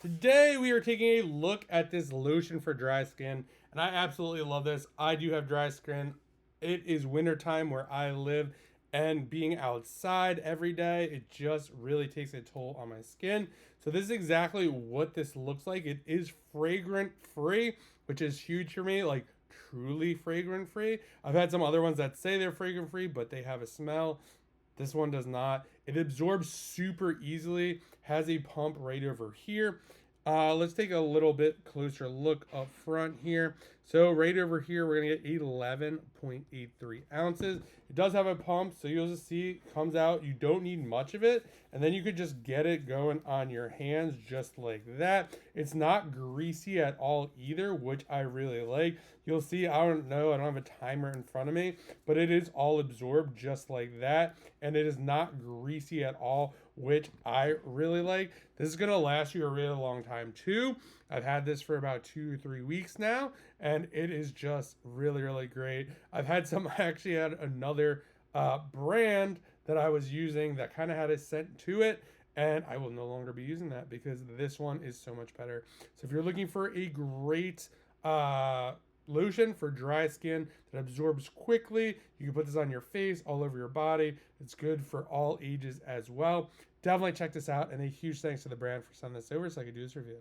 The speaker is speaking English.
Today we are taking a look at this lotion for dry skin, and I absolutely love this. I do have dry skin. It is wintertime where I live, and being outside every day, it just really takes a toll on my skin. So this is exactly what this looks like. It is fragrant free, which is huge for me, like truly fragrant free. I've had some other ones that say they're fragrant free, but they have a smell. This one does not. It absorbs super easily, has a pump right over here. Let's take a little bit closer look up front here. So right over here, we're gonna get 11.83 ounces. It does have a pump, so you'll just see it comes out. You don't need much of it, and then you could just get it going on your hands just like that. It's not greasy at all either, which I really like. You'll see, I don't know, I don't have a timer in front of me, but it is all absorbed just like that, and it is not greasy at all, which I really like. This is gonna last you a really long time too. I've had this for about 2 or 3 weeks now, and it is just really, really great. I've had some, I actually had another brand that I was using that kind of had a scent to it, and I will no longer be using that because this one is so much better. So if you're looking for a great lotion for dry skin that absorbs quickly, you can put this on your face, all over your body. It's good for all ages as well. Definitely check this out, and a huge thanks to the brand for sending this over so I could do this review.